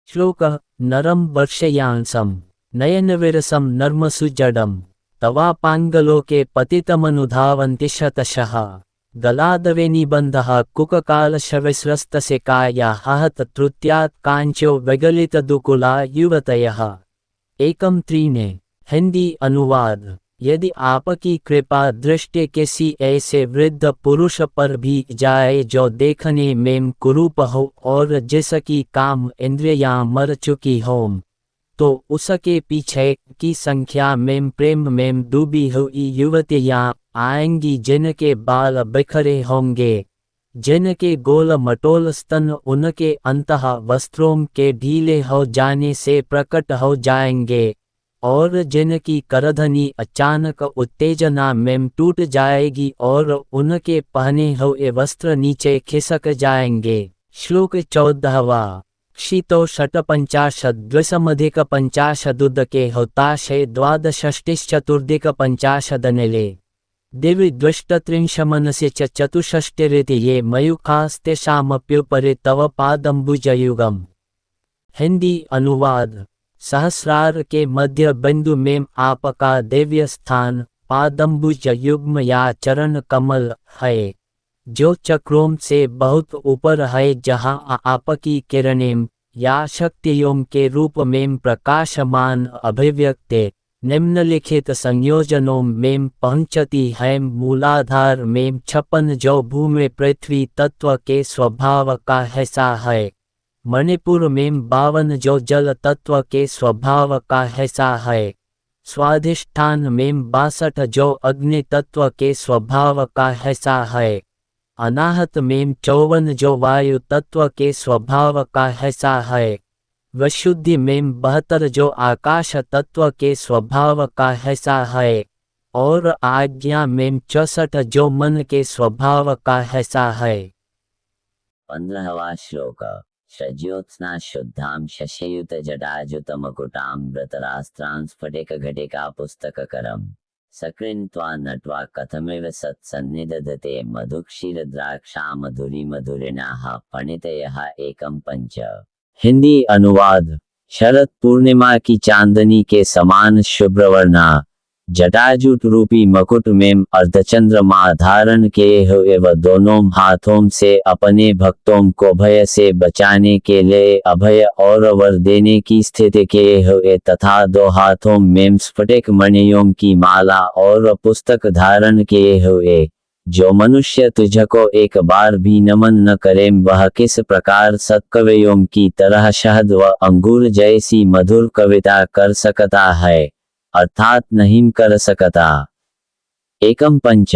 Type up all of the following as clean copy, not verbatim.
श्लोकः नरं वर्षयांसं नयनविरसं नर्मसुजडं तवापाङ्गलोके पतितमनुधावन्ति शतशः गलादवेनिबन्धः कुककालशविस्रस्तस्य कायाः तत्रुत्यात् काञ्चो विगलितदुकुला युवतयः। एकम त्रीने। हिंदी अनुवाद। यदि आपकी कृपा दृष्टि किसी ऐसे वृद्ध पुरुष पर भी जाए जो देखने में कुरूप हो और जिसकी काम इंद्रियां मर चुकी हों, तो उसके पीछे की संख्या में प्रेम में डूबी हुई युवतियां आएंगी जिनके बाल बिखरे होंगे, जिनके गोल मटोल स्तन उनके अंतः वस्त्रों के ढीले हो जाने से प्रकट हो जाएंगे और जिनकी करधनी अचानक उत्तेजना में टूट जाएगी और उनके पहने हुए वस्त्र नीचे खिसक जाएंगे। श्लोक 14वां। क्षितो षट्पञ्चाशद्विसमधिक पञ्चाशदुदके होताशे द्वादशष्टिश्चतुर्दिक पञ्चाशदनिले दिवि द्विष्टत्रिंशमनस्य च चतुष्षष्टिरिति ये मयूखास्तेषामप्युपरि तव पादम्बुजयुगम्। हिंदी अनुवाद। सहस्रार के मध्य बिंदु में आपका दिव्य स्थान पादम्बुज युग्म या चरण कमल है, जो चक्रों से बहुत ऊपर है, जहां आपकी किरणें या शक्तियों के रूप में प्रकाशमान अभिव्यक्ति निम्नलिखित संयोजनों में पहुंचती है। मूलाधार में 56 जो भूमि पृथ्वी तत्व के स्वभाव का हिस्सा है, मणिपुर में 52 जो जल तत्व के स्वभाव का हिस्सा है, स्वाधिष्ठान में 62 जो अग्नि तत्व के स्वभाव का हिस्सा है, अनाहत में 54 जो वायु तत्व के स्वभाव का हिस्सा है, विशुद्धि में 72 जो आकाश तत्व के स्वभाव का हिस्सा है और आज्ञा में 64 जो मन के स्वभाव का हिस्सा है। 15वां श्लोक। सज्योत्स्ना शुद्धां शशयुत जटाजुतमकुटां व्रतरास्त्रां स्फटिक घटिका पुस्तककरम् सकृन्त्वा नट्वा कथमिव सत्सन्निदधते मधुक्षीरद्राक्षा मधुरी मधुरिणाः पणितयः एकं पंच। हिंदी अनुवाद। शरद पूर्णिमा की चांदनी के समान शुभ्रवर्णा जटाजूट रूपी मुकुट में अर्धचंद्रमा धारण किए हुए व दोनों हाथों से अपने भक्तों को भय से बचाने के लिए अभय और वर देने की स्थिति किए हुए तथा दो हाथों में स्फटिक मणियों की माला और पुस्तक धारण किए हुए, जो मनुष्य तुझको एक बार भी नमन न करे वह किस प्रकार सत्कवियों की तरह शहद व अंगूर जैसी मधुर कविता कर सकता है, अर्थात नहीं कर सकता। एकम पंच।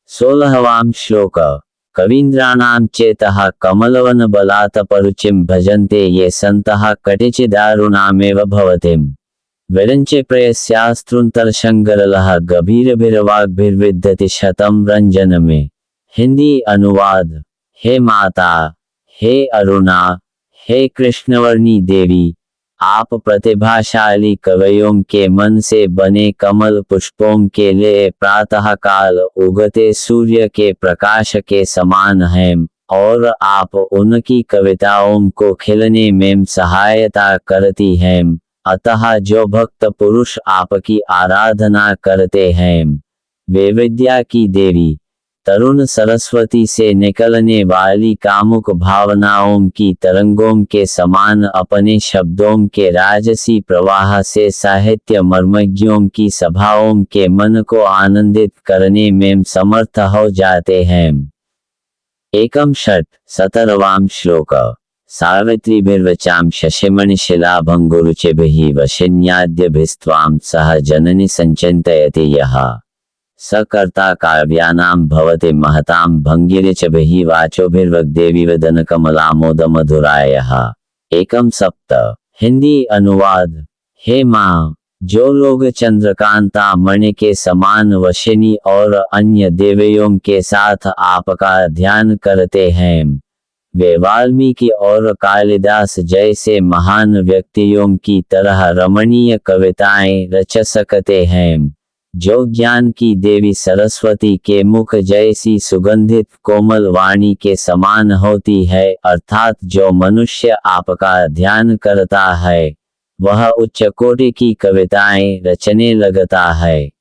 16वां श्लोक। कवीन्द्राणां चेतः कमलवन बलात् परुचिं भजन्ते ये सन्तः कटिचिदारुणामेव भवतिम् विरञ्चे प्रयस्यास्त्रुन्तरशङ्गरलः गभीरभिर्वाग्भिर्विदधति शतं रंजनमे। हिंदी अनुवाद। हे माता, हे अरुणा, हे कृष्णवर्णी देवी, आप प्रतिभाशाली कवियों के मन से बने कमल पुष्पों के लिए प्रातः काल उगते सूर्य के प्रकाश के समान हैं और आप उनकी कविताओं को खिलने में सहायता करती हैं। अतः जो भक्त पुरुष आपकी आराधना करते हैं, वे विद्या की देवी, तरुण सरस्वती से निकलने वाली कामुक भावनाओं की तरंगों के समान अपने शब्दों के राजसी प्रवाह से साहित्य मर्मज्ञों की सभाओं के मन को आनंदित करने में समर्थ हो जाते हैं। एकम षट। 17वां श्लोक। सावित्रीभिर्वचां शशिमणिशिलाभङ्गुरुचिभिः वशिन्याद्यभिस्त्वां सह जननि संचिन्तयति यः स कर्ता काव्यानां भवति महतां भङ्गिरिचभिः वाचोभिर्वग्देवीवदनकमलामोदमधुरायः। एकम सप्त। हिंदी अनुवाद। हे माँ, जो लोग चंद्रकांता मणि के समान वशिनी और अन्य देवियों के साथ आपका ध्यान करते हैं, वे वाल्मीकि और कालिदास जैसे महान व्यक्तियों की तरह रमणीय कविताएं रच सकते हैं, जो ज्ञान की देवी सरस्वती के मुख जैसी सुगंधित कोमल वाणी के समान होती है, अर्थात जो मनुष्य आपका ध्यान करता है वह उच्च कोटि की कविताएं रचने लगता है।